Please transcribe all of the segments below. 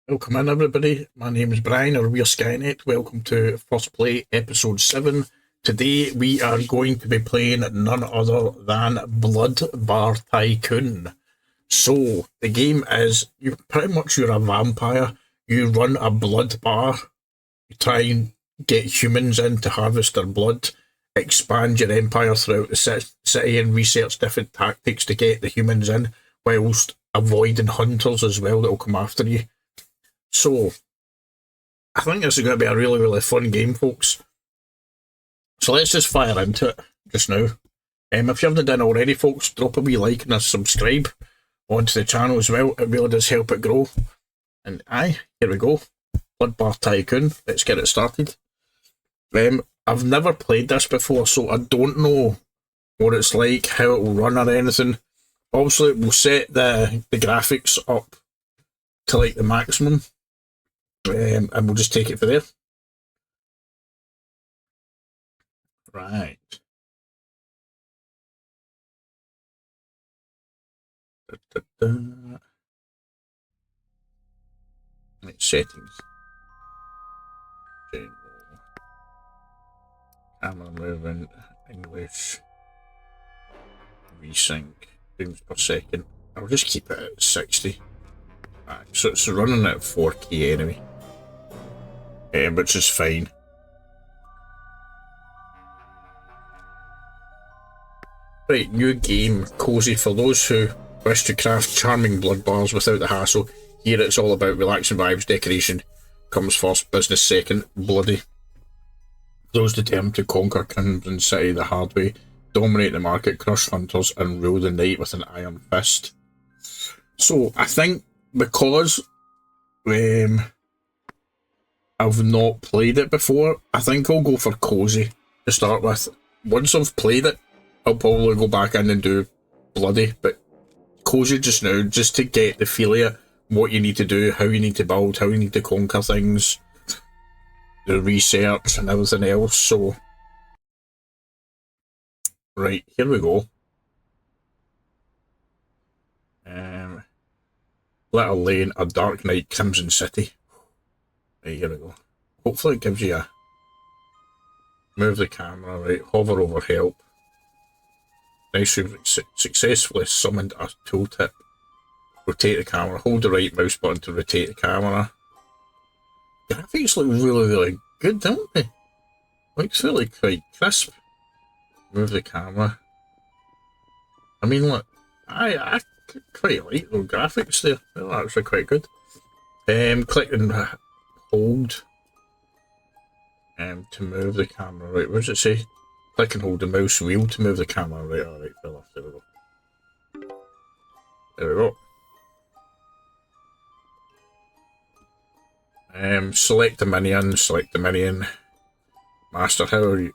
Welcome in, everybody. My name is Brian, or we're Skynet. Welcome to First Play Episode 7. Today we are going to be playing none other than Blood Bar Tycoon. So, the game is, you're a vampire. You run a blood bar. You try and get humans in to harvest their blood. Expand your empire throughout the city and research different tactics to get the humans in, whilst avoiding hunters as well that will come after you. So, I think this is going to be a really, really fun game, folks. So let's just fire into it just now. If you haven't done already, folks, drop a wee like and a subscribe onto the channel as well. It really does help it grow. And aye, here we go. Blood Bar Tycoon. Let's get it started. I've never played this before, so I don't know what it's like, how it will run or anything. Obviously, we'll set the graphics up to like the maximum. And we'll just take it for there. Right. Right, settings. General. Camera movement. English. Resync. Frames per second. I'll just keep it at 60. Right, so it's running at 4K anyway. Which is fine. Right, new game, Cozy. For those who wish to craft charming blood bars without the hassle, here it's all about relaxing vibes. Decoration comes first, business second, bloody. Those determined to conquer Crimson City the hard way, dominate the market, crush hunters, and rule the night with an iron fist. So, I think because I've not played it before, I think I'll go for Cozy to start with. Once I've played it, I'll probably go back in and do Bloody, but Cozy just now, just to get the feel of it, what you need to do, how you need to build, how you need to conquer things, the research and everything else. So, right, here we go. Little Lane, A Dark Night, Crimson City. Right, here we go. Hopefully it gives you a... Move the camera, right, hover over help. Nice, you've successfully summoned a tooltip. Rotate the camera, hold the right mouse button to rotate the camera. Graphics look really, really good, don't they? Looks really quite crisp. Move the camera. I mean, look, I quite like those graphics there. They're actually quite good. Click and hold to move the camera. Right, what does it say? Click and hold the mouse wheel to move the camera. Right, alright, fell off. There we go. There we go. Select the minion. Master, how are you?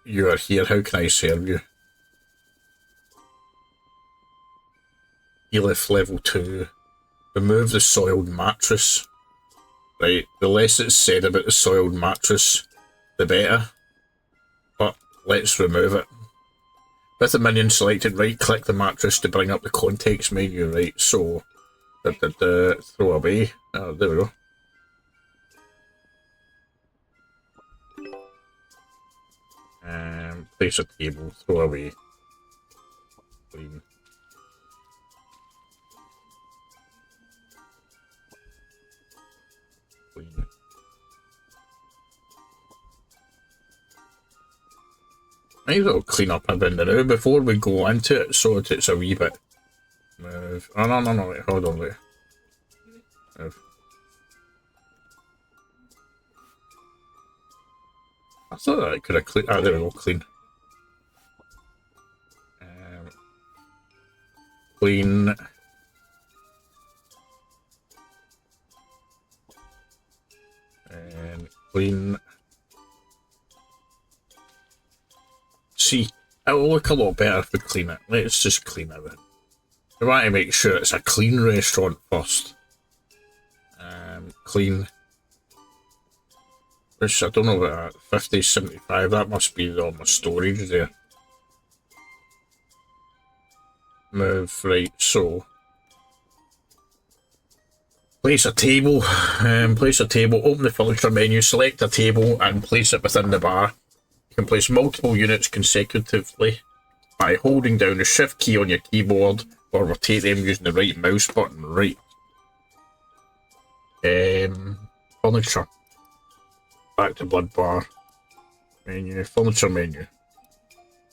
You are here. How can I serve you? Elif level 2. Remove the soiled mattress. Right, the less it's said about the soiled mattress, the better. But let's remove it. With the minion selected, right click the mattress to bring up the context menu, right? So, throw away. Oh, there we go. Place a table, throw away. Clean. Clean. Maybe it'll clean up a bit now before we go into it, so it's a wee bit. Move. Oh, no, wait, hold on, wait. Move. I thought I could have cleaned. Ah, there we go, clean. Clean. And clean. See, it'll look a lot better if we clean it. Let's just clean it. We want to make sure it's a clean restaurant first. Clean. Which I don't know about that. 50, 75, that must be all my storage there. Move, right, so Place a table. Place a table. Open the furniture menu. Select a table and place it within the bar. You can place multiple units consecutively by holding down the shift key on your keyboard or rotate them using the right mouse button. Right. Furniture. Back to Blood Bar. Menu. Furniture menu.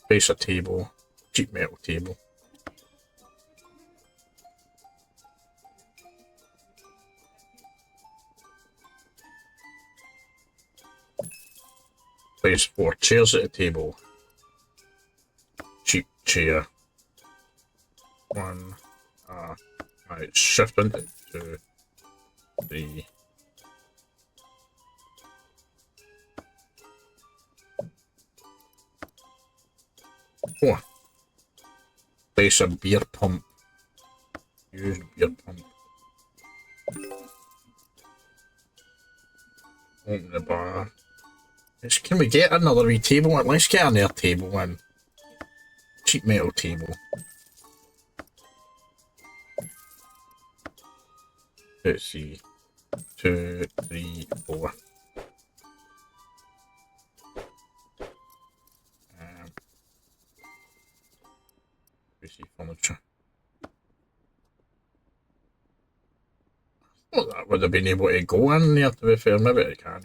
Place a table. Cheap metal table. Place 4 chairs at a table. Cheap chair. 1. Right, shift into 2, 3. Four. Place a beer pump. Use beer pump. Open the bar. Can we get another wee table? Let's get another table in. Cheap metal table. Let's see. 2, 3, 4. Let's see, furniture. Well, that would have been able to go in there, to be fair. Maybe it can't.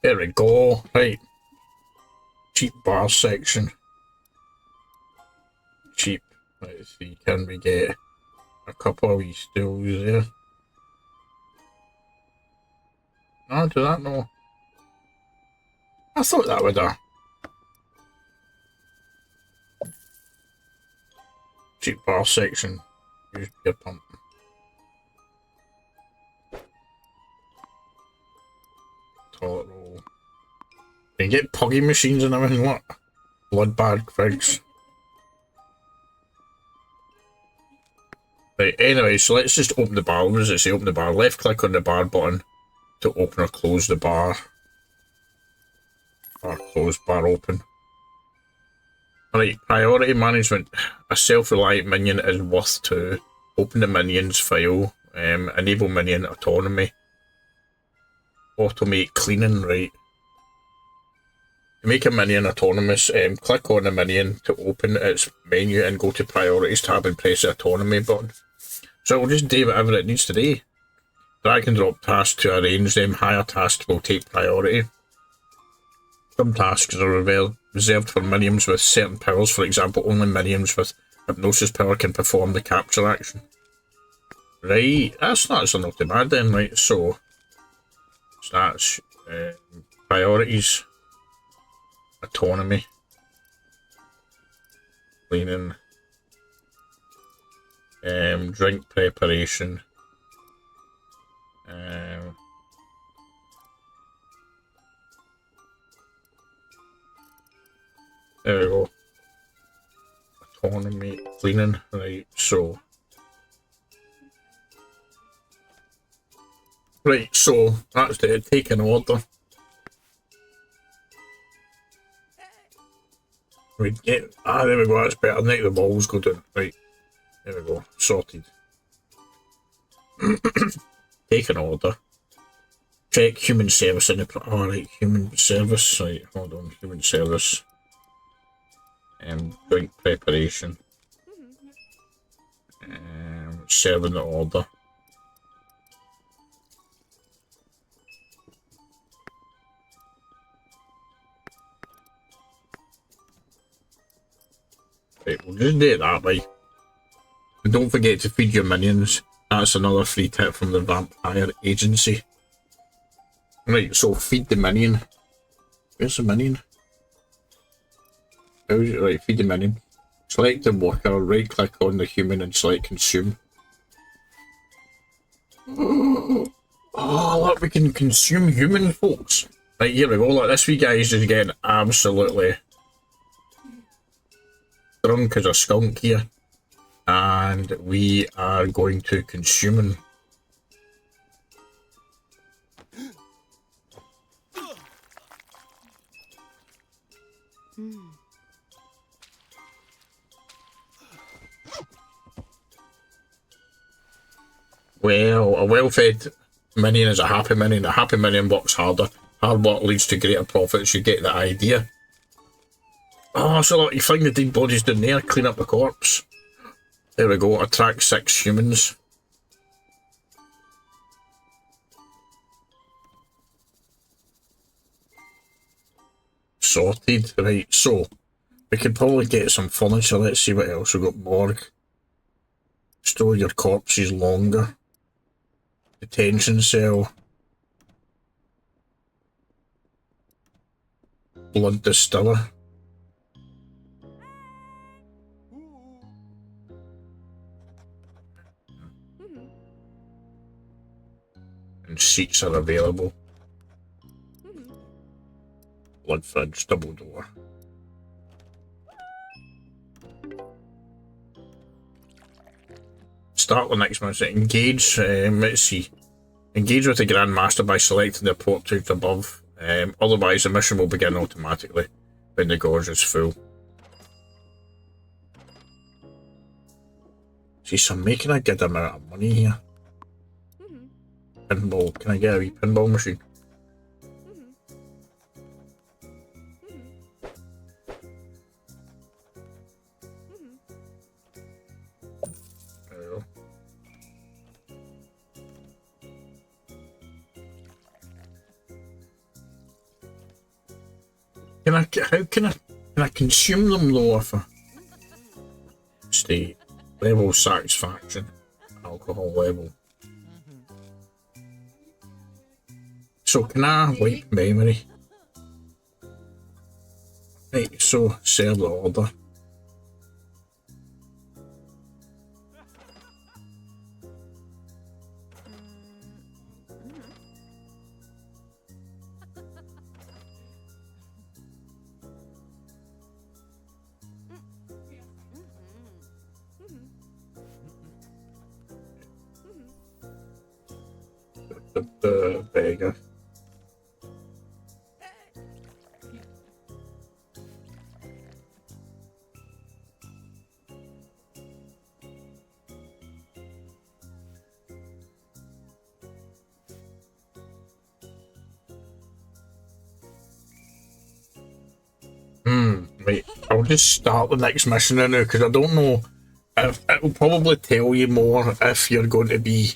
There we go. Right. Cheap bar section. Cheap. Let's see, can we get a couple of wee stools there? No, do that no. I thought that would have. Cheap bar section. Use beer pump. Toilet roll. You can get puggy machines and everything, what? Blood bag figs. Right, anyway, so let's just open the bar. What does it say? Open the bar. Left click on the bar button to open or close the bar. Bar closed, bar open. Alright, priority management. A self-reliant minion is worth 2. Open the minions file. Enable minion autonomy. Automate cleaning, right. To make a minion autonomous, click on the minion to open its menu and go to priorities tab and press the autonomy button. So it will just do whatever it needs to do. Drag and drop tasks to arrange them. Higher tasks will take priority. Some tasks are reserved for minions with certain powers. For example, only minions with hypnosis power can perform the capture action. Right, that's not so too bad then, right? So that's priorities, autonomy, cleaning, drink preparation, there we go. Autonomy, cleaning, right, so. Right, so that's the taking order. We get, there we go, that's better. Make the balls go down. Right, there we go, sorted. Take an order. Check human service in the. Alright, human service. Right, hold on, human service. Drink preparation. Serving the order. Right, we'll just do it that way. And don't forget to feed your minions. That's another free tip from the Vampire Agency. Right, so feed the minion. Where's the minion? Right, feed the minion. Select the worker, right click on the human and select consume. Oh, look, we can consume human folks. Right, here we go. Look, this wee guy is just getting absolutely drunk as a skunk here. And we are going to consume him. Well, a well-fed minion is a happy minion. A happy minion works harder. Hard work leads to greater profits. You get the idea. Oh, so look, you find the dead bodies down there, clean up the corpse. There we go, attract 6 humans. Sorted, right, so we could probably get some furniture. Let's see what else we've got. Morgue. Store your corpses longer. Detention cell. Blood distiller. And seats are available. Blood fridge, double door. Start the next mission. Engage, let's see. Engage with the Grand Master by selecting the portrait above. Otherwise, the mission will begin automatically when the gorge is full. See, so I'm making a good amount of money here. Pinball. Can I get a wee pinball machine? How can I consume them though if I stay level satisfaction, alcohol level. So can I wipe memory? Right, so sell the order. The beggar. Right, I'll just start the next mission now because I don't know if it'll probably tell you more if you're going to be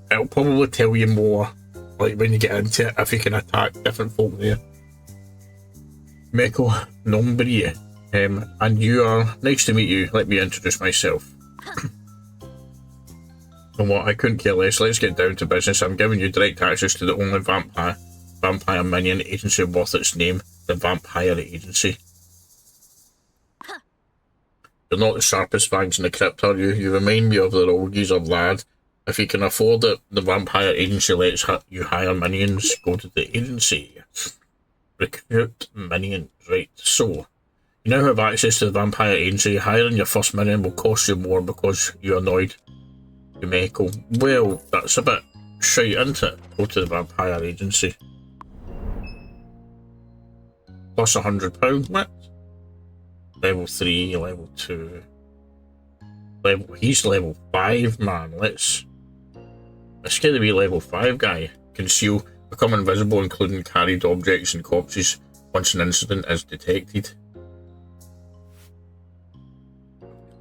it'll probably tell you more like when you get into it if you can attack different folk there. Meko Nombrie, and you are nice to meet you. Let me introduce myself. And what, I couldn't care less. Let's get down to business. I'm giving you direct access to the only vampire minion agency worth its name, the Vampire Agency. You're not the sharpest fangs in the crypt, are you? You remind me of the old geezer lad. If you can afford it, the Vampire Agency lets you hire minions. Go to the agency. Recruit minions. Right, so you now have access to the Vampire Agency. Hiring your first minion will cost you more because you're annoyed. Meko. Well, that's a bit shite, isn't it? Go to the Vampire Agency. Plus £100. What? Level 3, level 2. He's level 5, man. Let's get to be level 5 guy. Conceal. Become invisible, including carried objects and corpses, once an incident is detected.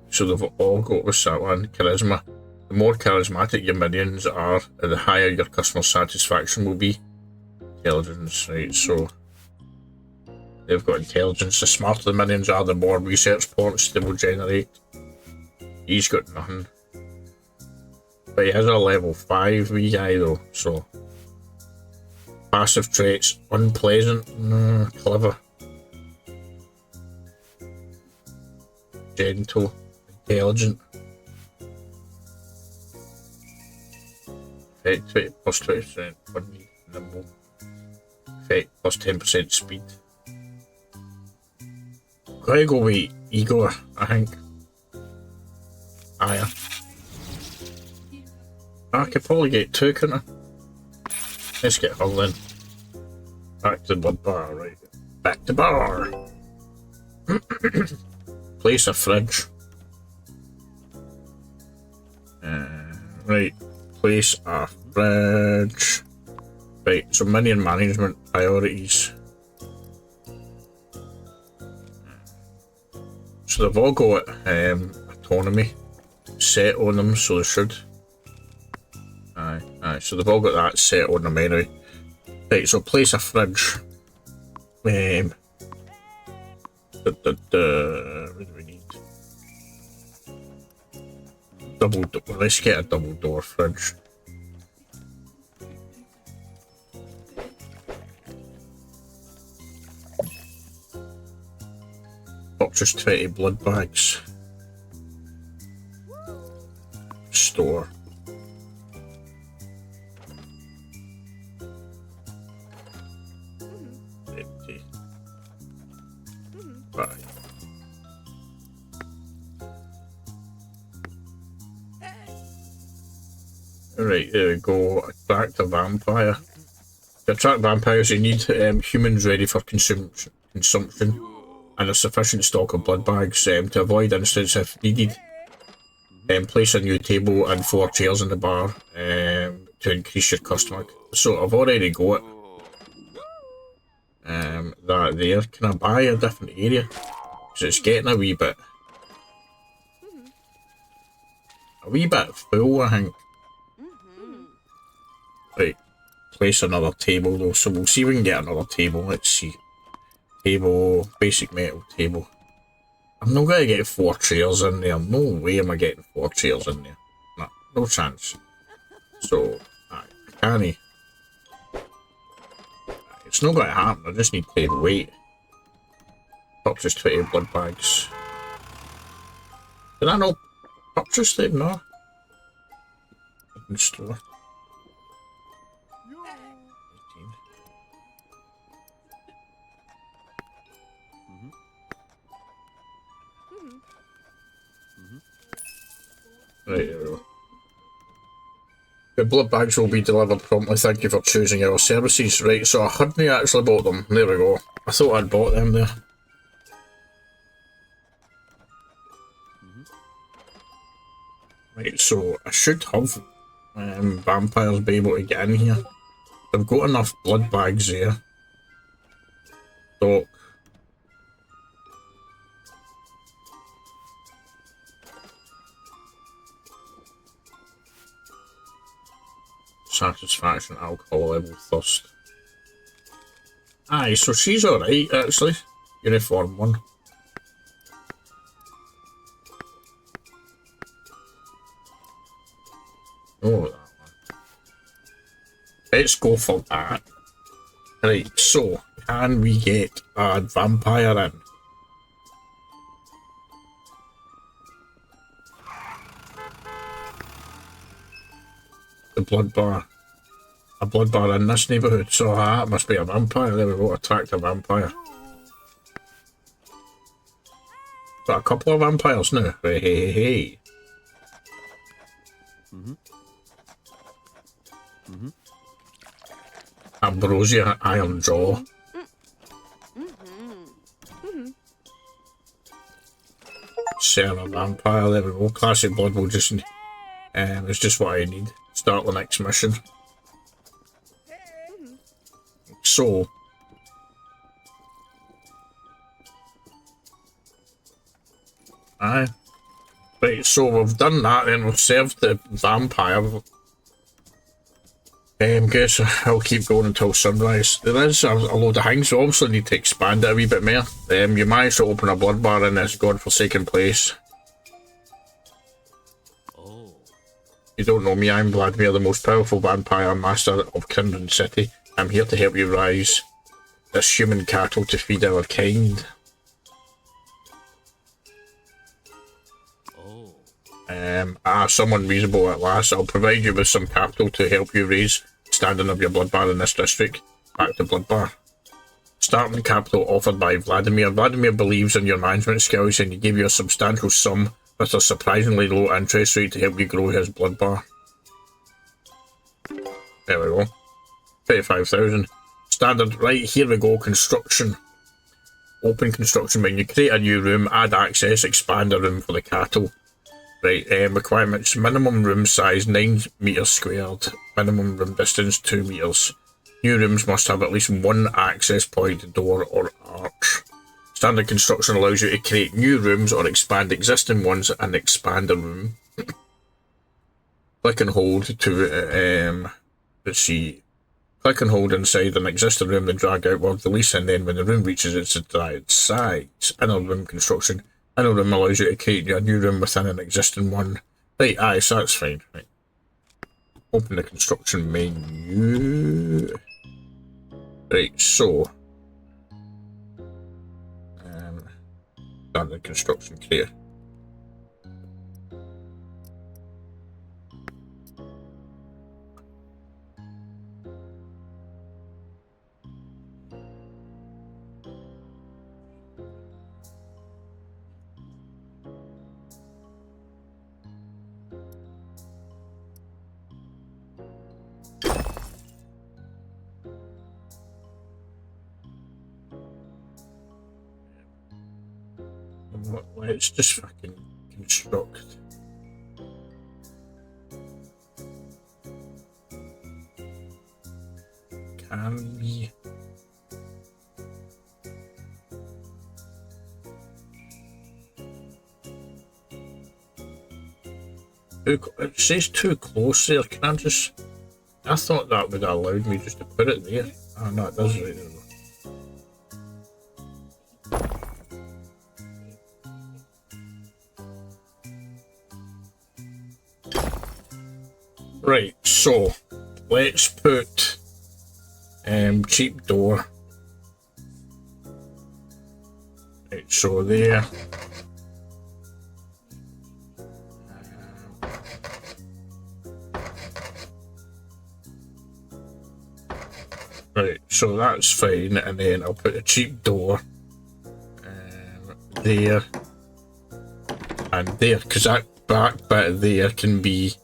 So they've all got with that one. Charisma. The more charismatic your minions are, the higher your customer satisfaction will be. Intelligence, right, so they've got intelligence. The smarter the minions are, the more research points they will generate. He's got nothing. But he is a level 5 wee guy though, so. Passive traits, unpleasant, clever. Gentle, intelligent. Effect 20 plus 20%, nimble. Effect plus 10% speed. Gotta go with Igor, I think. I could probably get 2, couldn't I? let's get her then. Back to the blood bar, right. Back to bar. Place a fridge. Right, place a fridge. Right, so minion management priorities. So they've all got autonomy set on them, so they should. Aye, so they've all got that set on them anyway. Right, so place a fridge. What do we need? Double door. Let's get a double door fridge. Purchase 20 blood bags. Store. Empty. Right. Alright, there we go. Attract a vampire. To attract vampires, you need humans ready for consumption and a sufficient stock of blood bags to avoid incidents if needed. Place a new table and 4 chairs in the bar to increase your customer. So I've already got that there. Can I buy a different area? Because it's getting a wee bit full, I think. Right, place another table though, so we'll see if we can get another table. Let's see. Table, basic metal table. I'm not going to get 4 chairs in there. No way am I getting 4 chairs in there. No, no chance. So, can he? It's not going to happen. I just need to wait. Purchase 20 blood bags. Did I not purchase them? No. Open store. 18. Right, there we go. The blood bags will be delivered promptly. Thank you for choosing our services. Right, so I hadn't actually bought them. There we go. I thought I'd bought them there. Right, so I should have vampires be able to get in here. I've got enough blood bags there. Stock. Satisfaction, alcohol level, thirst. Aye, so she's alright actually. Uniform 1. Oh, that one. Let's go for that. Right, so can we get a vampire in? The blood bar. A blood bar in this neighbourhood, so that must be a vampire. There we go, attract a vampire. Got a couple of vampires now. Hey. Ambrosia, Iron Jaw. Serve a vampire, there we go. Classic blood will just it's just what I need. Start the next mission. So aye. Right, so we've done that, then we've served the vampire. Guess I'll keep going until sunrise. There is a load of things, so obviously need to expand it a wee bit more. You managed to open a blood bar in this godforsaken place. You don't know me, I'm Vladimir, the most powerful vampire master of Kindred City. I'm here to help you rise this human cattle to feed our kind. Someone reasonable at last. I'll provide you with some capital to help you raise standing of your blood bar in this district. Back to blood bar. Starting capital offered by Vladimir. Vladimir believes in your management skills and he gave you a substantial sum with a surprisingly low interest rate to help you grow his blood bar. There we go. 25,000. Standard. Right, here we go. Construction. Open construction menu. Create a new room. Add access. Expand a room for the cattle. Right, requirements. Minimum room size 9 meters squared. Minimum room distance 2 meters. New rooms must have at least one access point, door or arch. Standard construction allows you to create new rooms or expand existing ones and expand a room. Click and hold to, let's see. Click and hold inside an existing room, then drag outward the lease, and then when the room reaches its desired size. Inner room construction. Inner room allows you to create a new room within an existing one. Right, aye, so that's fine. Right. Open the construction menu. Right, so. Start the construction clear. Let's just fucking construct. Can we? It says too close there. Can I just? I thought that would have allowed me just to put it there. Oh no, it does right there. Right, so let's put cheap door. Right, so there. Right, so that's fine, and then I'll put a cheap door there and there, because that back bit there can be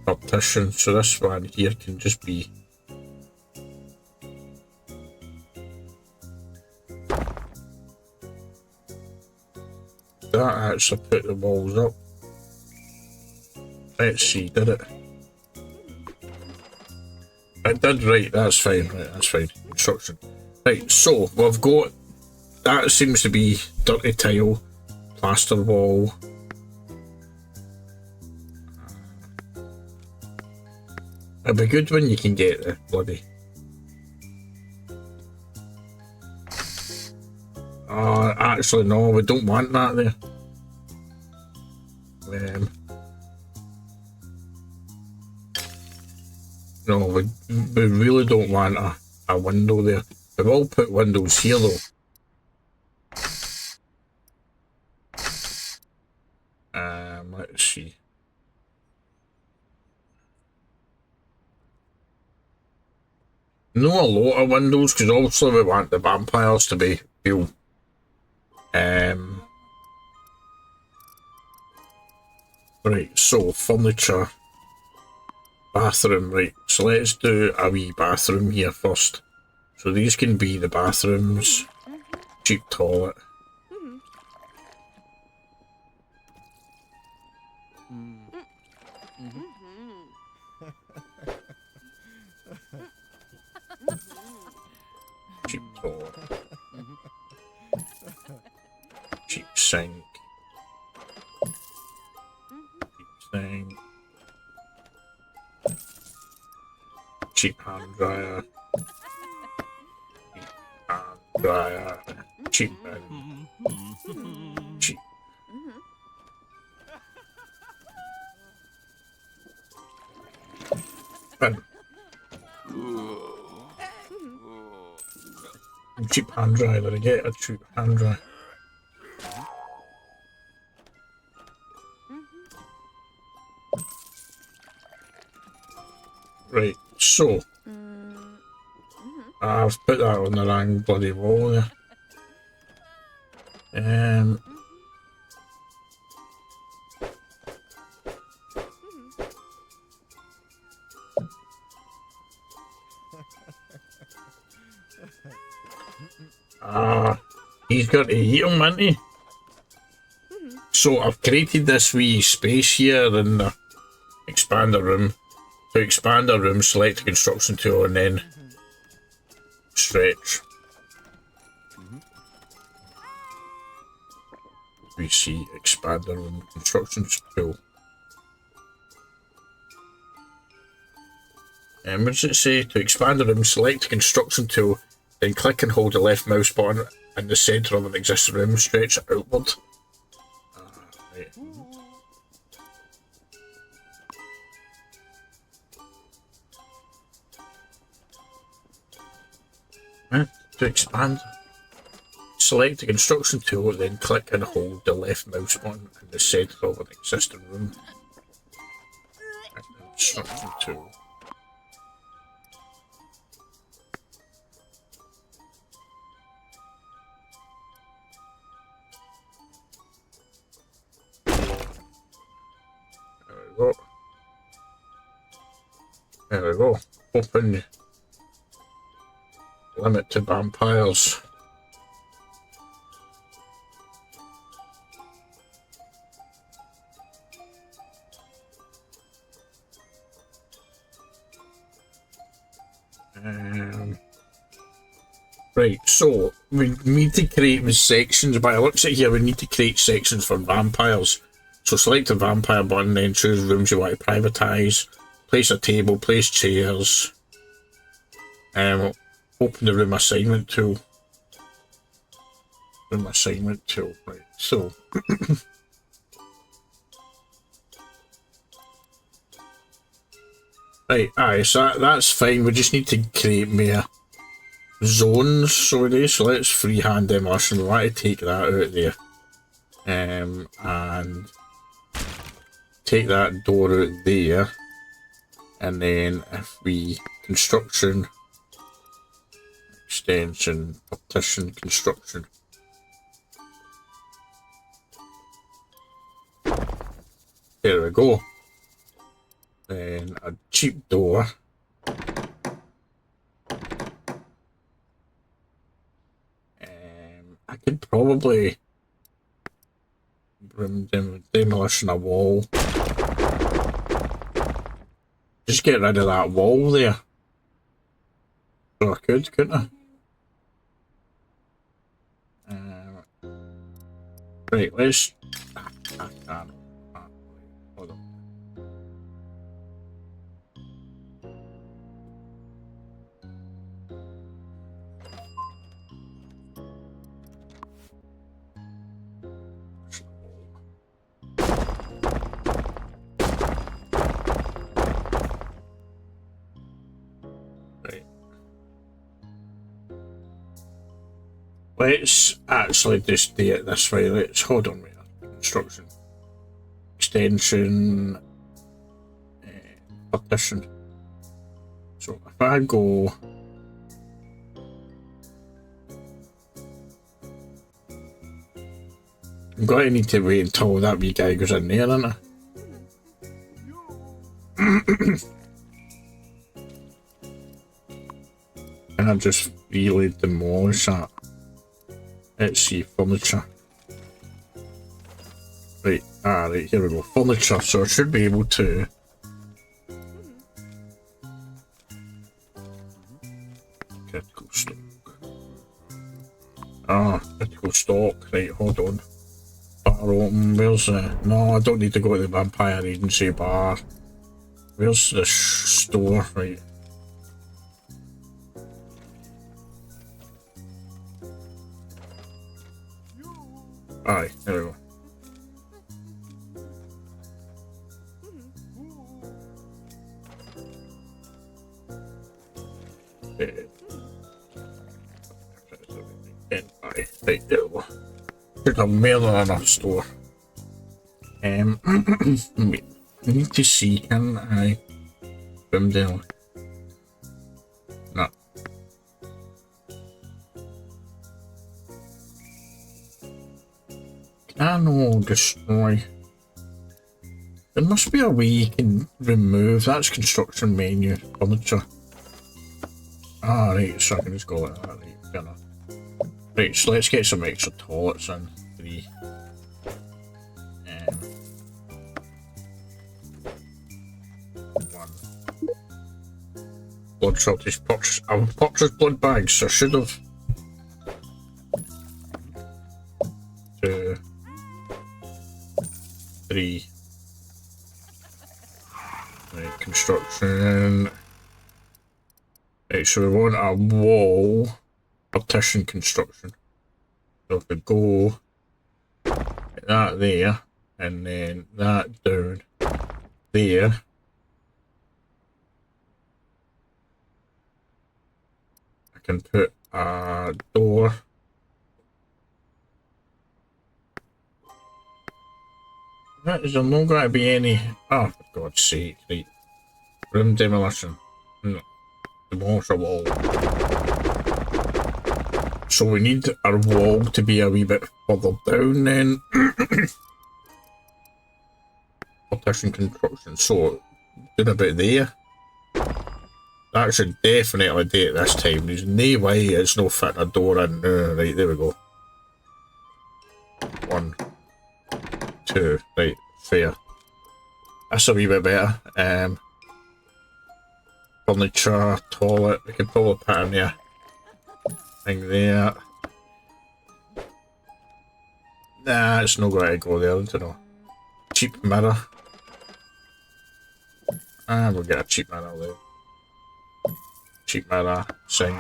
partition, so this one here can just be that. Actually put the walls up. Let's see, did it? It did, right, that's fine, right, that's fine. Construction. Right, so we've got, that seems to be dirty tile, plaster wall. It'd be good when you can get the bloody... actually no, we don't want that there. No, we really don't want a window there. We will put windows here though. Let's see. Not a lot of windows, because obviously we want the vampires to be feel right, so furniture, bathroom, right, so let's do a wee bathroom here first. So these can be the bathrooms. Cheap toilet. Cheap toilet. Cheap sink. Cheap sink. Cheap hand dryer. Cheap hand dryer. Cheap bin. Cheap. Bin. Cheap hand dryer. Did I get a cheap hand dryer? Right, so I've put that on the wrong bloody wall there. Ah, he's got to eat him, hasn't he? So I've created this wee space here in the expander room. To expand a room, select the construction tool and then stretch. We see expander room construction tool. And what does it say? To expand the room, select the construction tool, then click and hold the left mouse button in the centre of an existing room, stretch it outward. Right. To expand, select the construction tool, then click and hold the left mouse button in the centre of an existing room. Construction tool. There we go. There we go. Open. Limit to vampires. Right, so we need to create sections. By the looks at here, we need to create sections for vampires. So select the vampire button, then choose rooms you want to privatise. Place a table, place chairs. Open the room assignment tool. Room assignment tool, right, so. Right, aye, so that's fine. We just need to create more zones, so we do. So let's freehand demolition. We want to take that out there. And take that door out there. And then if we construction, extension, partition, construction. There we go. Then a cheap door. I could probably demolition a wall. Just get rid of that wall there. So I could, couldn't I? Right, let's. I can't. Hold on. Right. Let's actually just do it this way. Let's hold on. Wait. Construction, extension, partition. So if I go, I'm going to need to wait until that wee guy goes in there, isn't I? And I've just really demolished that. Let's see, furniture. Right, right, here we go. Furniture, so I should be able to. Critical stock. Critical stock. Right, hold on. Bar open. Where's the. No, I don't need to go to the Vampire Agency bar. Where's the store? Right. Aye, there we go. Right, there we go. Should have more than enough store. Wait, I need to see, can I boom down? No. Can I no destroy? There must be a way you can remove. That's construction menu, furniture. right, so I can just go like that, right, fair enough. Right, so let's get some extra toilets in. 3. One. Blood shortage purchase. I've purchased blood bags, so I should have. 2. 3. Right, construction. Right, so we want a wall partition construction. So if we go that there, and then that down there. I can put a door. Is there not going to be any? Oh, for God's sake! Right, room demolition. No. Demolish a wall. So we need our wall to be a wee bit further down then. Partition construction. So doing about there. That should definitely do it this time. There's no way it's no fitting a door in. Right, there we go. 1, 2. Right, fair. That's a wee bit better. Furniture, toilet, we could probably put in there. Thing there. Nah, it's not going to go there, I don't know. Cheap mirror. And we'll get a cheap mirror there. Cheap mirror, sink.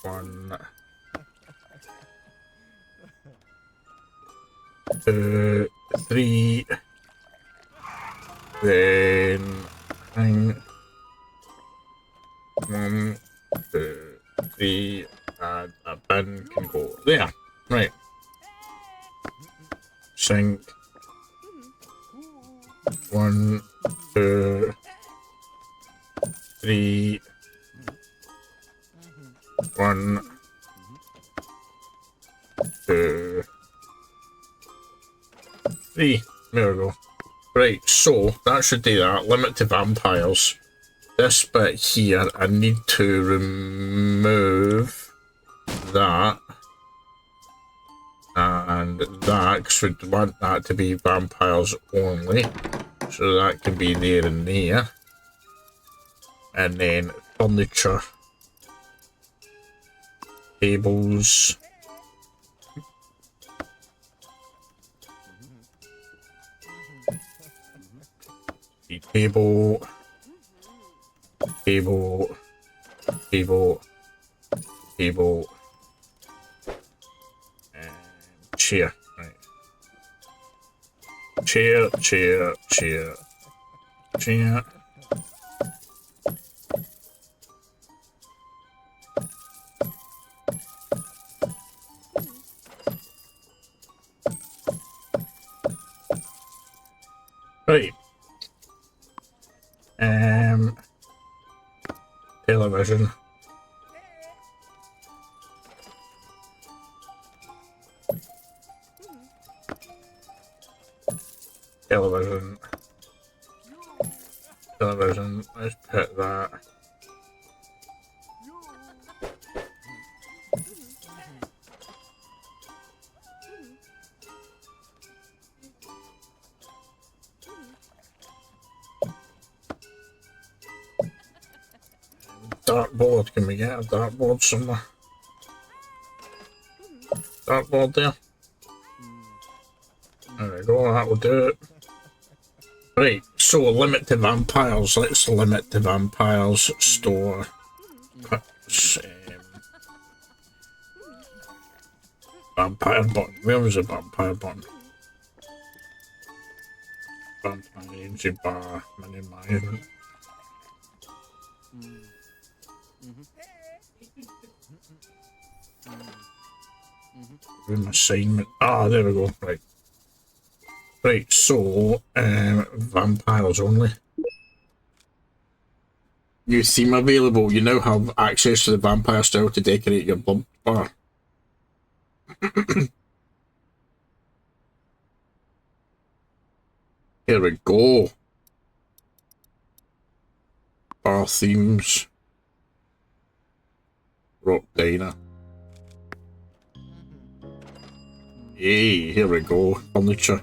1. 2, 3. Then hang 1, 2, 3, and a bin can go there. Right. Sink. 1, 2, 3. 1, 2, 3. There we go. Right, so that should do that. Limit to vampires. This bit here, I need to remove that and that, because we want that to be vampires only. So that can be there and there. And then furniture, tables. Table, table, table, table, and chair. Right. Chair, chair, chair, chair. Right. Television. Television. Television. Let's put that. Dartboard, can we get a dartboard somewhere? Dartboard there. There we go, that will do it. Right, so limit to vampires. Let's limit to vampires. Store. Vampire button. Where was the vampire button? Vampire agency bar. Minimize. Room assignment. Ah, there we go. Right. Right, so vampires only. New theme available. You now have access to the vampire style to decorate your blood bar. Here we go. bar themes. Rock diner. Hey, here we go. Furniture.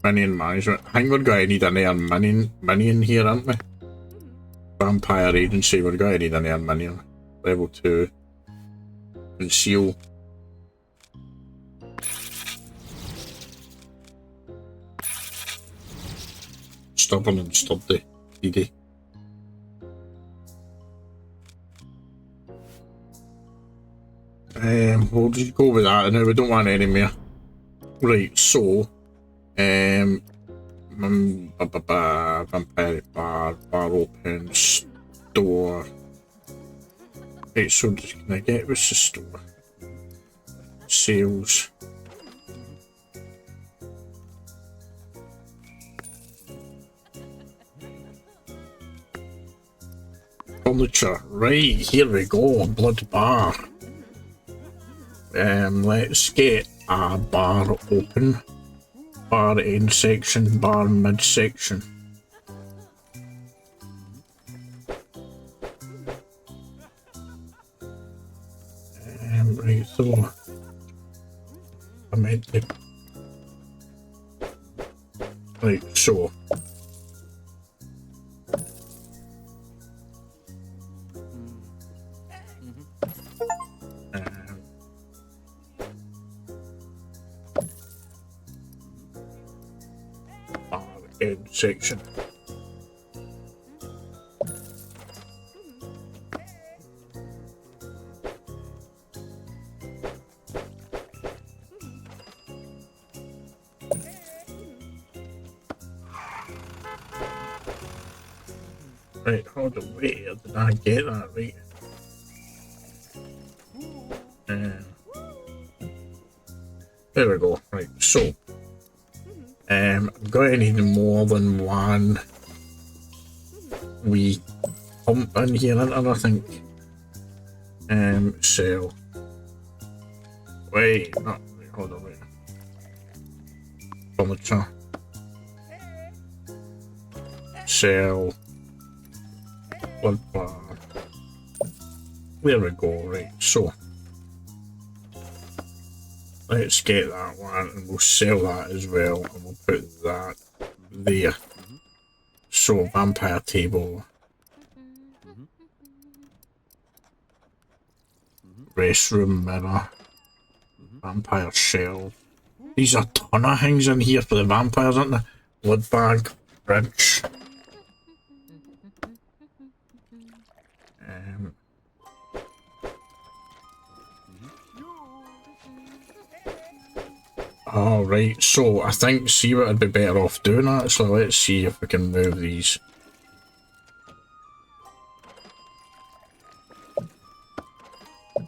Minion management. I think we're going to need another minion here, aren't we? Vampire agency. We're going to need another minion. Level 2. Conceal. Stubborn and sturdy. Needy. We'll just go with that now. We don't want any more. Right, so vampire bar open, store. Right, so can I get what's the store? Sales. Furniture. Right, here we go. Blood bar. Let's get a bar open. Bar end section, bar mid section. Right, so I meant to. Right, so end section. Right, hold on, wait, did I get that right? There we go, right, so I'm going to need more than one wee pump in here, and I think sell. Wait, no, wait, hold on, wait. Furniture. Sell. Blood bar. There we go, right, so let's get that one and we'll sell that as well, and we'll put that there. So vampire table, restroom mirror, vampire shell. These are a ton of things in here for the vampires, aren't there? Blood bag, fridge. Alright, so I think, see what I'd be better off doing actually. Let's see if we can move these.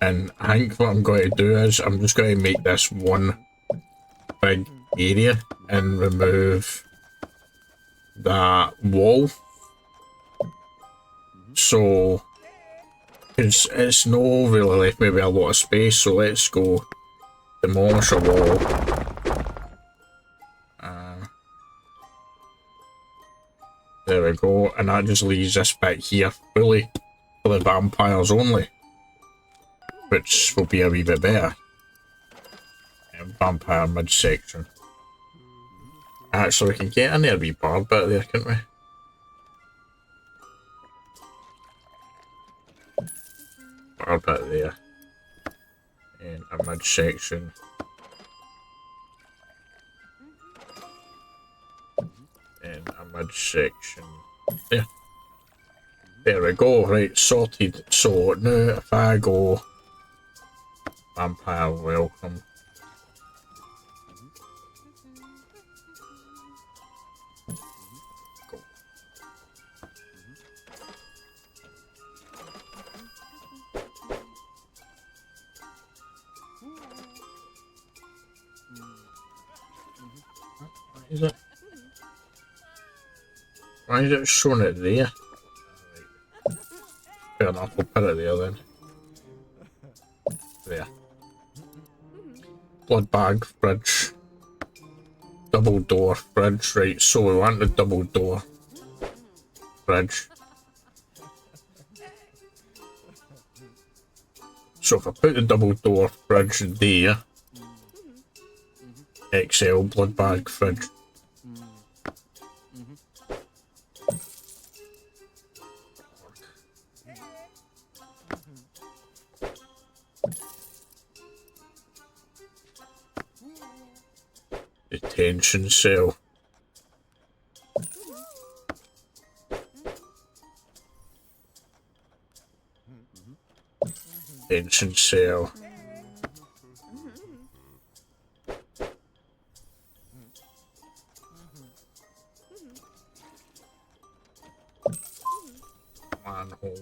And I think what I'm going to do is, I'm just going to make this one big area and remove that wall. So, it's no really left me with a lot of space, so let's go demolish a wall. There we go, and that just leaves this bit here fully for the vampires only, which will be a wee bit better. Vampire midsection. Actually, we can get in there a wee bar bit there, can't we? Bar bit there. And a midsection. And a midsection. There. There we go, right, sorted. So now if I go vampire welcome. Go. What is it? Why is it showing it there? Fair enough, we'll put it there then. There. Blood bag, fridge. Double door, fridge, right, so we want the double door. Fridge. So if I put the double door fridge there, XL blood bag fridge. Detention cell. Detention cell. Manhole.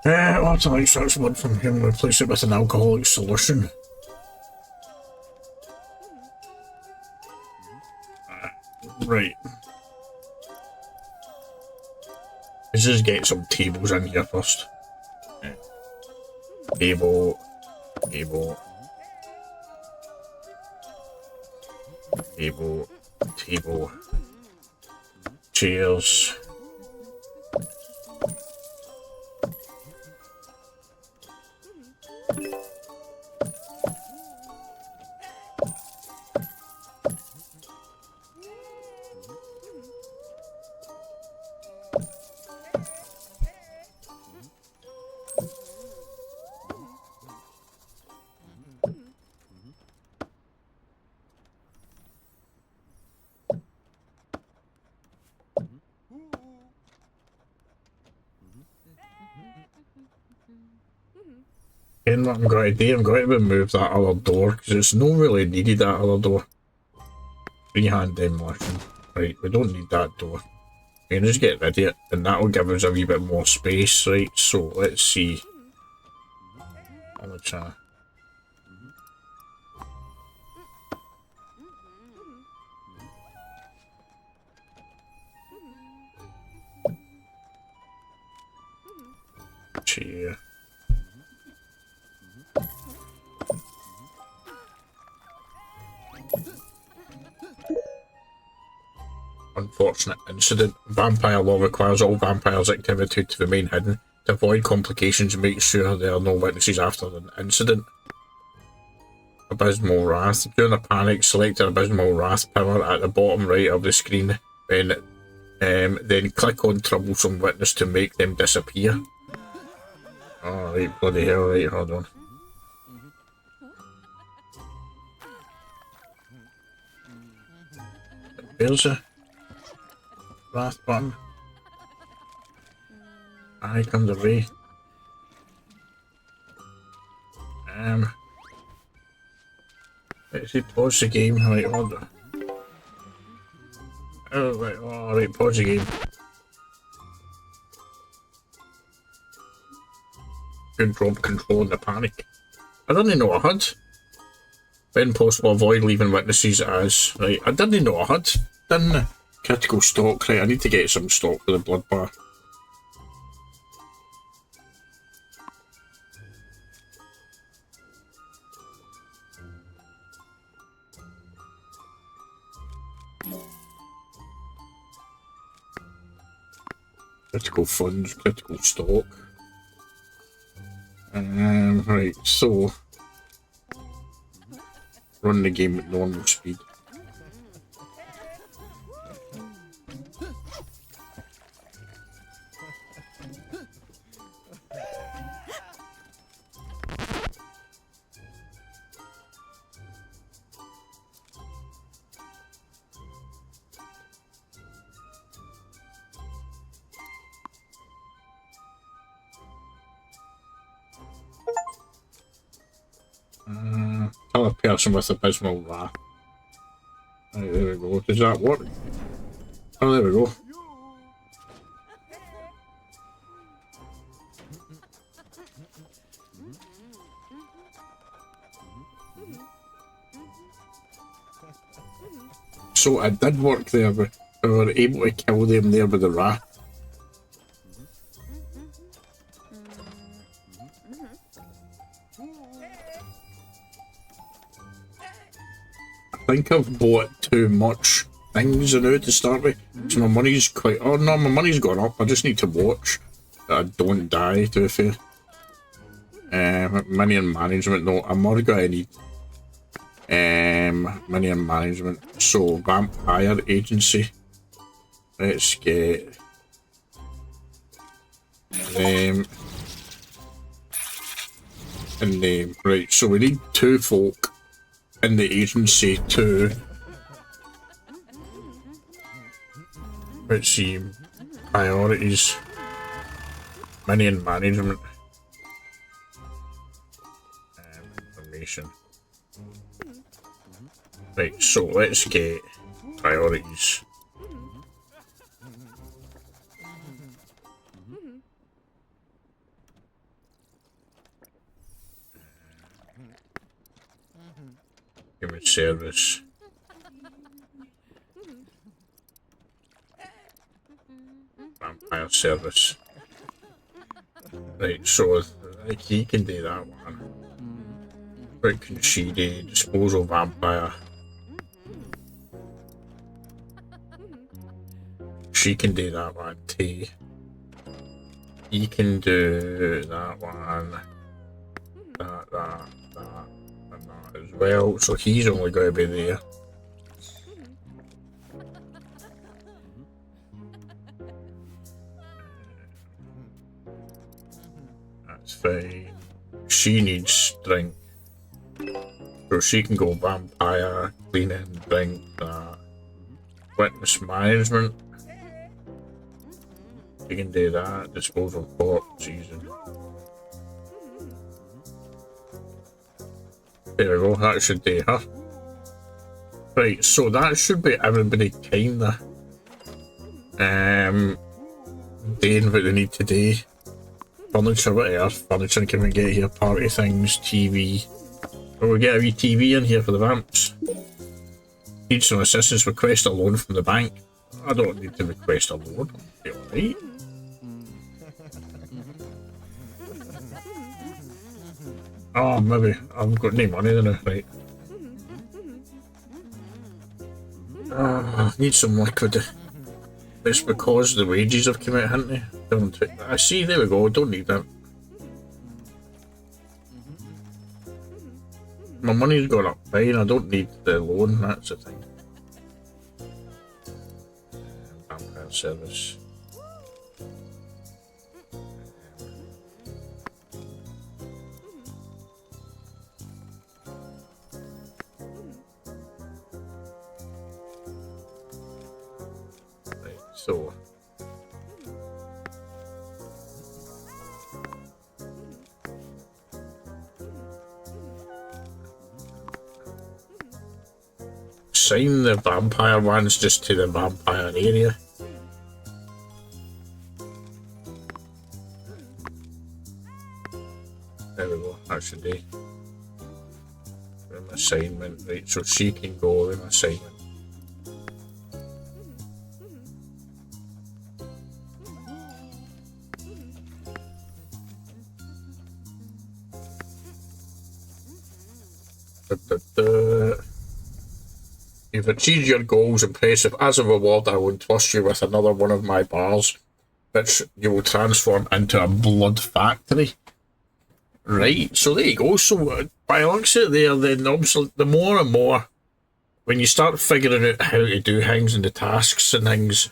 I'll have to like search one from here and replace it with an alcoholic solution. Right. Let's just get some tables in here first. Table. Table. Table. Table. Chairs. Then what I'm going to do, I'm going to remove that other door because it's not really needed, that other door. Freehand demolition. Right, we don't need that door. We can just get rid of it and that will give us a wee bit more space, right? So let's see. How much chair. Unfortunate incident. Vampire law requires all vampires' activity to remain hidden. To avoid complications and make sure there are no witnesses after an incident. Abysmal Wrath. During a panic, select an Abysmal Wrath power at the bottom right of the screen. Then click on Troublesome Witness to make them disappear. Oh, right, bloody hell, right, hold on. Where's the Wrath button? And he comes away. Let's see, pause the game. Right, hold on. Oh, right, oh, right, pause the game. Good job controlling the panic. I didn't know I had. When possible, avoid leaving witnesses as. Right, I didn't know I had. Didn't. Critical stock, right, I need to get some stock for the blood bar. Critical funds, critical stock. Right, so run the game at normal speed. Tell a person with abysmal wrath. Right, there we go. Does that work? Oh, there we go. So it did work there, but we were able to kill them there with the wrath. think I've bought too much things now to start with. So my money's quite... Oh no, my money's gone up. I just need to watch that I don't die, to be fair. Money and management, no, I'm more gonna need money and management. So vampire agency. Let's get name and name. Right, so we need 2 folk in the agency to, let's see, priorities, money and management, information. Right, so let's get priorities. Human service. Vampire service. Right, so like he can do that one. What can she do? Disposal vampire. She can do that one too. He can do that one. That, and that as well. So he's only going to be there. That's fine. She needs drink. So she can go vampire, cleaning, drink, witness management. She can do that. Disposal port season. There we go, that should do her. Right, so that should be everybody kinda doing what they need to do. Furniture, what else? Furniture can we get here? Party things, TV. Will we get a wee TV in here for the vamps? Need some assistance, request a loan from the bank. I don't need to request a loan, I'll be alright. Oh, maybe I've got no money then, right? Need some liquid. It's because the wages have come out, haven't they? Don't I see? There we go. Don't need that. My money's gone up fine. I don't need the loan. That's the thing. Vampire service. So assign the vampire ones just to the vampire area. There we go, that should do. Room assignment, right, so she can go room assignment. You've achieved your goals, impressive. As a reward, I will entrust you with another one of my bars, which you will transform into a blood factory. Right, so there you go. So by the looks of it there, then obviously the more and more, when you start figuring out how to do things and the tasks and things,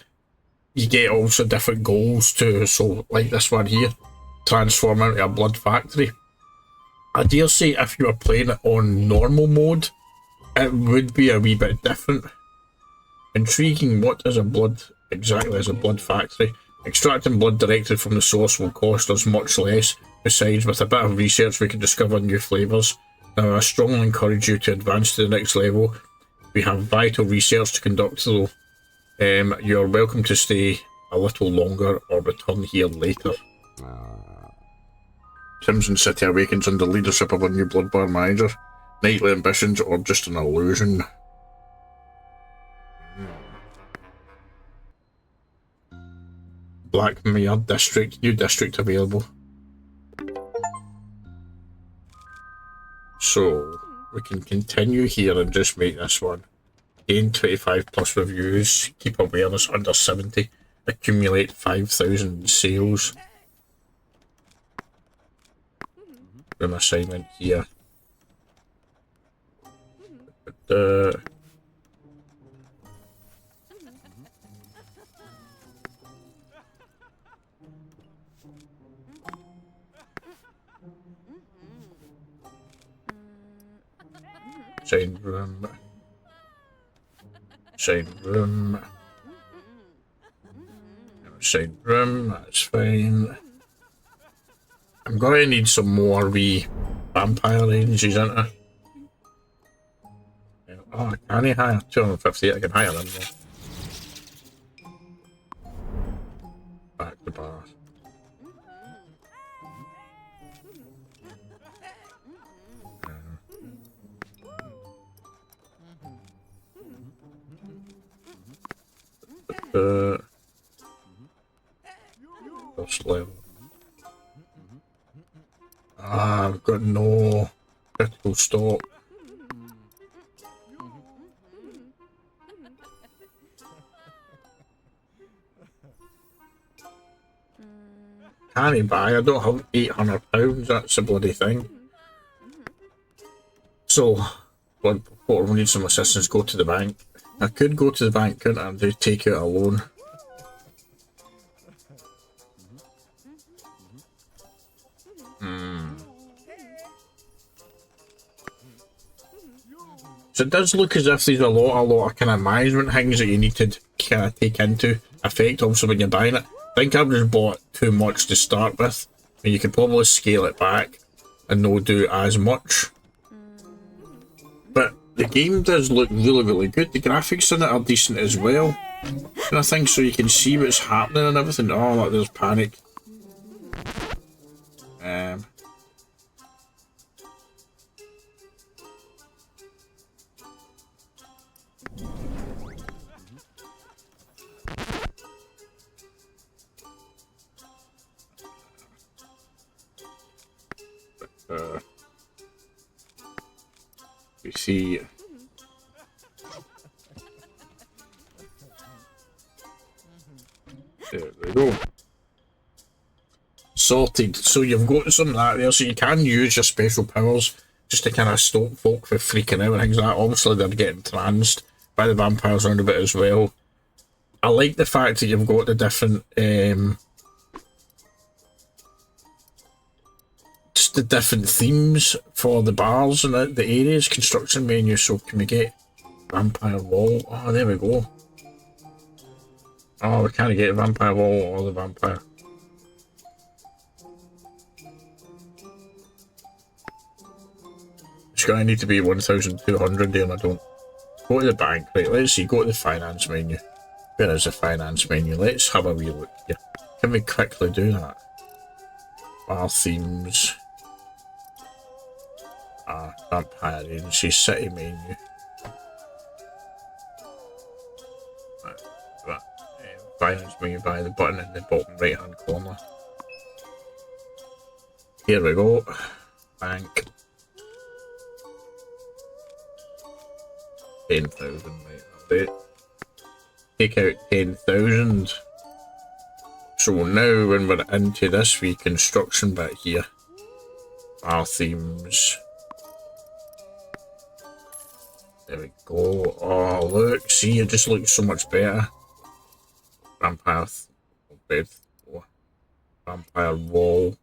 you get also different goals too. So like this one here, transform into a blood factory. I dare say if you were playing it on normal mode, it would be a wee bit different. Intriguing, what is a blood, exactly as a blood factory? Extracting blood directly from the source will cost us much less. Besides, with a bit of research we can discover new flavours. Now I strongly encourage you to advance to the next level. We have vital research to conduct though. You're welcome to stay a little longer or return here later. Crimson City awakens under leadership of a new blood bar manager. Nightly ambitions or just an illusion? Blackmere District, new district available. So, we can continue here and just make this one. Gain 25 plus reviews, keep awareness under 70, accumulate 5,000 sales. Room assignment here. Sign room. Sign room. Sign room, that's fine. I'm going to need some more wee vampire ranges, aren't I? Oh, can I hire 250? I can hire them though. Back to bar. First level. Ah, I've got no critical stop. Can't I buy? I don't have £800, that's a bloody thing. So, what we need some assistance, go to the bank. I could go to the bank, couldn't I, and do take out a loan. So it does look as if there's a lot of kind of management things that you need to kind of take into effect, obviously, when you're buying it. I think I've just bought too much to start with, and you could probably scale it back and not do as much. But the game does look really, really good. The graphics in it are decent as well. And I think so you can see what's happening and everything. Oh, look, there's panic. We see there we go. Sorted. So you've got some of that there, so you can use your special powers just to kind of stop folk from freaking out and things like that. Obviously they're getting tranced by the vampires around a bit as well. I like the fact that you've got the different just the different themes for the bars and the areas. Construction menu, so can we get vampire wall? Oh, there we go. Oh, we can't get a vampire wall or the vampire. It's going to need to be 1,200 there, and I don't. Go to the bank, right? Let's see. Go to the finance menu. Where is the finance menu? Let's have a wee look here. Can we quickly do that? Bar themes. Vampire agency, city menu. Finance menu by the button in the bottom right hand corner. Here we go. Bank. 10,000, right? Take out 10,000. So now when we're into this wee construction bit here, our themes. There we go. Oh look, see, it just looks so much better. Vampire bed, vampire wall.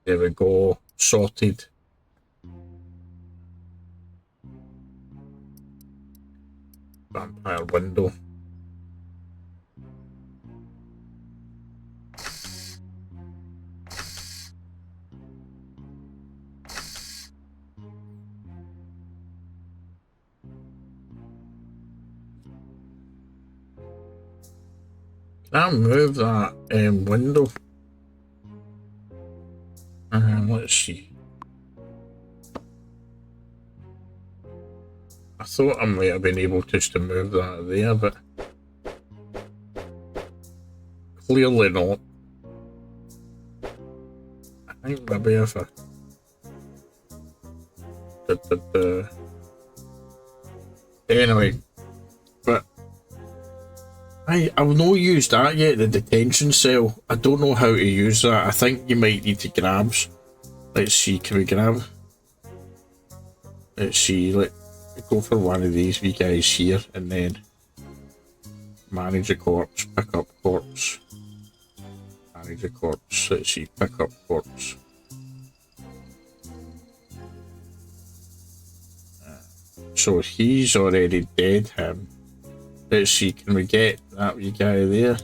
There we go, sorted. Vampire window. Can I move that window? Let's see. I thought I might have been able just to move that there, but clearly not. I think maybe if I... Anyway, but I've not used that yet, the detention cell. I don't know how to use that. I think you might need to grab. Let's see, can we grab? Let's see, let's go for one of these wee guys here, and then manage a corpse, pick up corpse, manage a corpse. Let's see, pick up corpse. So he's already dead, him. Let's see, can we get that wee guy there?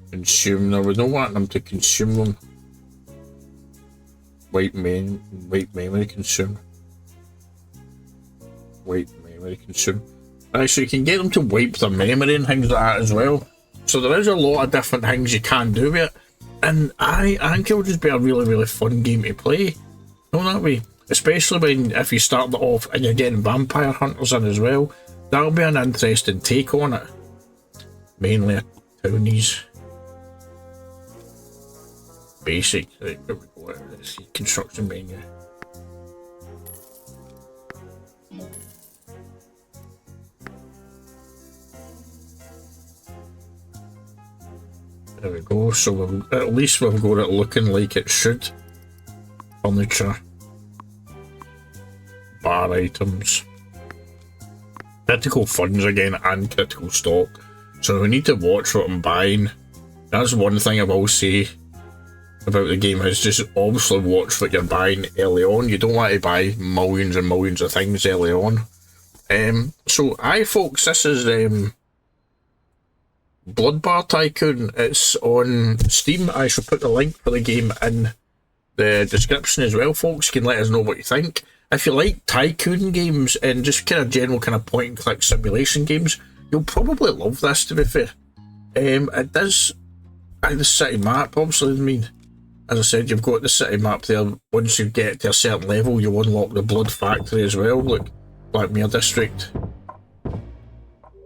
Consume them. We don't want them to consume them. Wipe memory consume. Wipe memory consume. Right, so you can get them to wipe their memory and things like that as well. So there is a lot of different things you can do with it. And I think it'll just be a really fun game to play. No, that way. Especially when, if you start it off and you're getting vampire hunters in as well. That'll be an interesting take on it. Mainly a townies. Basic. Right, where we go? Let's see, construction menu. There we go, so at least we've got it looking like it should. Furniture. Bar items. Critical funds again and critical stock. So we need to watch what I'm buying. That's one thing I will say about the game, is just obviously watch what you're buying early on. You don't want to buy millions and millions of things early on. So folks, this is Bar Tycoon. It's on Steam. I shall put the link for the game in the description as well, folks. You can let us know what you think. If you like tycoon games and just kind of general kind of point and click simulation games, you'll probably love this, to be fair. It does the city map, obviously. I mean, as I said, you've got the city map there. Once you get to a certain level, you unlock the blood factory as well. Look, Blackmere District,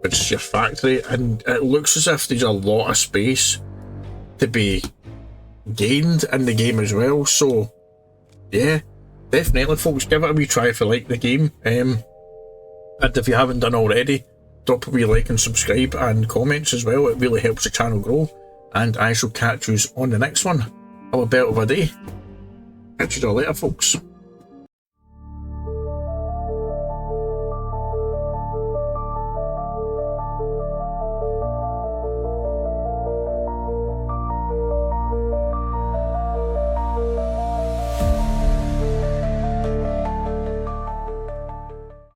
which is your factory, and it looks as if there's a lot of space to be gained in the game as well. So yeah, definitely folks, give it a wee try if you like the game. And if you haven't done already, drop a wee like and subscribe and comments as well. It really helps the channel grow, and I shall catch you on the next one. Have a bit of a day. Catch you all later, folks.